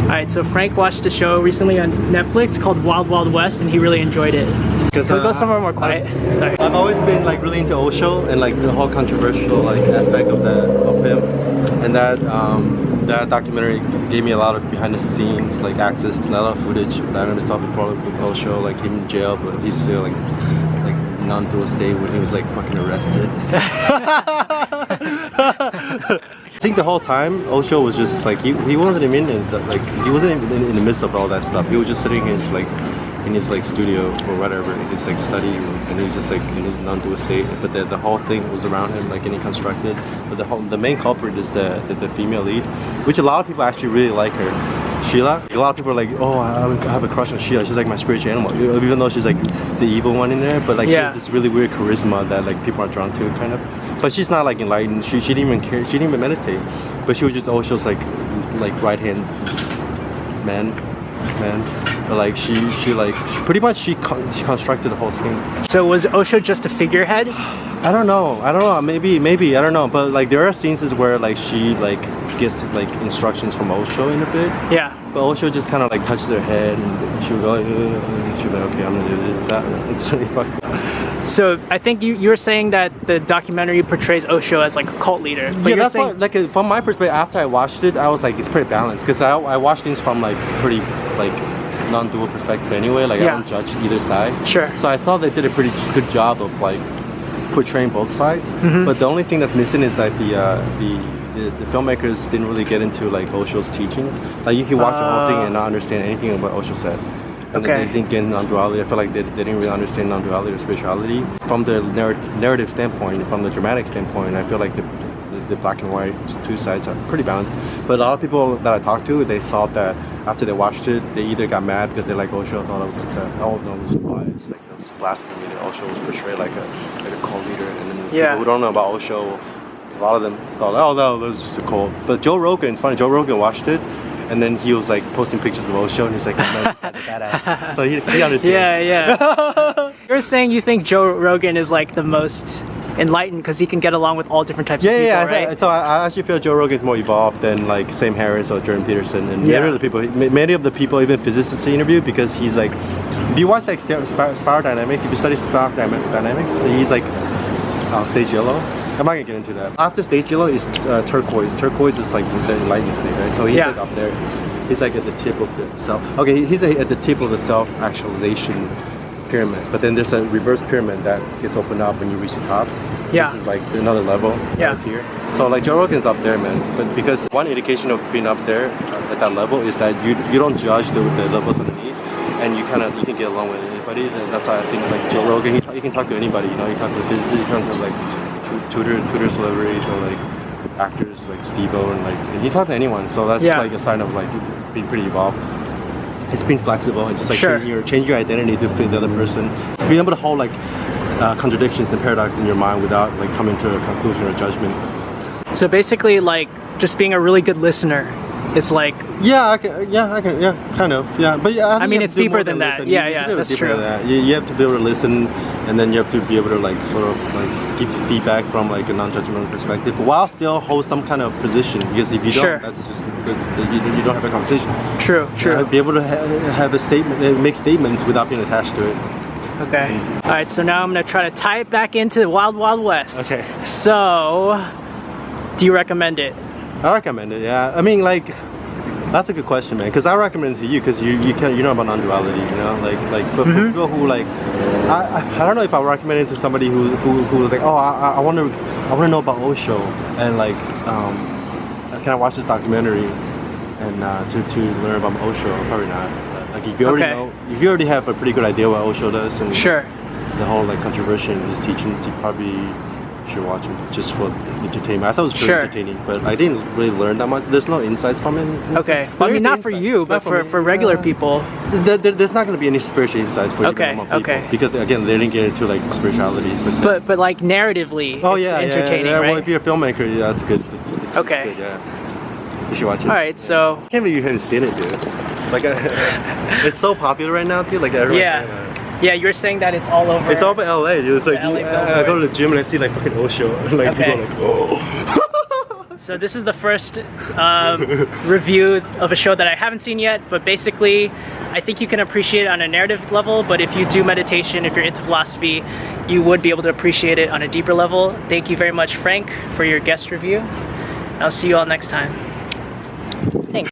Alright, so Frank watched a show recently on Netflix called Wild Wild West, and he really enjoyed it. Can we go somewhere more quiet? Sorry. I've always been like really into Osho and like the whole controversial like aspect of him, and that documentary gave me a lot of behind the scenes like access to a lot of footage that I never saw before with Osho, like him in jail, but he's still like non-dual state when he was like fucking arrested. I think the whole time Osho was just like he wasn't even in the midst of all that stuff. He was just sitting in his studio or whatever, in his like study room, and he was just like in his non-dual state. But the whole thing was around him, like getting constructed. But the main culprit is the female lead, which a lot of people actually really like her. Sheila. A lot of people are like, oh, I have a crush on Sheila. She's like my spiritual animal, even though she's like the evil one in there. But like she has this really weird charisma that like people are drawn to, kind of. But she's not like enlightened. She didn't even care. She didn't even meditate. But she was just Osho's like right hand man. But like she pretty much she constructed the whole scheme. So was Osho just a figurehead? I don't know. Maybe. I don't know. But like there are scenes where like she like gets like instructions from Osho in a bit. Yeah. But Osho just kind of like touches her head, and she'll go, and she'll be like, okay, I'm gonna do this. It's really fucked up. So I think you were saying that the documentary portrays Osho as like a cult leader. But yeah, that's what, like from my perspective. After I watched it, I was like, it's pretty balanced because I watch things from like pretty like non-dual perspective anyway. Like I don't judge either side. Sure. So I thought they did a pretty good job of like portraying both sides. But the only thing that's missing is that the filmmakers didn't really get into like Osho's teaching. Like you can watch the whole thing and not understand anything of what Osho said. And they didn't get non-duality. I feel like they didn't really understand non-duality or spirituality. From the narrative standpoint, from the dramatic standpoint, I feel like the black and white two sides are pretty balanced. But a lot of people that I talked to, they thought that after they watched it, they either got mad because they like Osho, thought it was like that. Oh no, it was lies. Like it was blasphemy. That Osho was portrayed like a cult leader. And then people who don't know about Osho, a lot of them thought, oh no, that was just a cult. But Joe Rogan, it's funny. Joe Rogan watched it. And then he was like posting pictures of Osho, and he's like, oh, man, this guy's a badass. So he understands. Yeah. You're saying you think Joe Rogan is like the most enlightened because he can get along with all different types of people, right? So I actually feel Joe Rogan is more evolved than like Sam Harris or Jordan Peterson, and many of the people, even physicists he interviewed, because he's like, if you watch like spiral dynamics, if you study spiral dynamics, he's like stage yellow. I'm not gonna get into that. After stage yellow is turquoise. Turquoise is like the enlightened state, right? So he's like up there. He's like at the tip of the self. Okay, he's at the tip of the self-actualization pyramid. But then there's a reverse pyramid that gets opened up when you reach the top. This is like another level, another tier. So like Joe Rogan's up there, man. But because one indication of being up there at that level is that you don't judge the levels underneath, and you can get along with anybody. That's why I think like Joe Rogan, you can talk to anybody. You know, you talk to physicists, you can talk to like Twitter celebrities or like actors like Steve-O, and you talk to anyone. So that's like a sign of like being pretty evolved. It's being flexible and just like changing your identity to fit the other person. Being able to hold like contradictions and paradoxes in your mind without like coming to a conclusion or judgment. So basically, like just being a really good listener. It's like I can, kind of, but I mean, it's deeper than that. That's true. You have to be able to listen, and then you have to be able to like sort of like give feedback from like a non-judgmental perspective, while still hold some kind of position. Because if you don't, that's just you don't have a conversation. True. Be able to have a statement, make statements without being attached to it. Okay. All right. So now I'm gonna try to tie it back into the Wild Wild West. Okay. So, do you recommend it? I recommend it, yeah. I mean, like, that's a good question, man. Because I recommend it to you because you know about non-duality, you know, but for people who like, I don't know if I would recommend it to somebody who was like, oh, I want to know about Osho, and like, can I watch this documentary and to learn about Osho? Probably not. Like if you already know, if you already have a pretty good idea what Osho does and the whole like controversy in his teachings, you probably should watch it just for entertainment. I thought it was pretty entertaining, but I didn't really learn that much. There's no insights from it. Okay. Well, I mean, not for you, but for regular people. There's not going to be any spiritual insights for normal people. Because again, they didn't get into like spirituality. But like narratively, it's entertaining, right? Well, if you're a filmmaker, that's good. It's good, yeah. You should watch it. All right, so. I can't believe you haven't seen it, dude. Like, it's so popular right now, dude. Like everyone. Yeah, you're saying that it's all over. It's all over LA, dude. It's like I go to the gym and I see like fucking Osho, and like people are like, oh. so this is the first review of a show that I haven't seen yet, but basically I think you can appreciate it on a narrative level, but if you do meditation, if you're into philosophy, you would be able to appreciate it on a deeper level. Thank you very much, Frank, for your guest review. I'll see you all next time.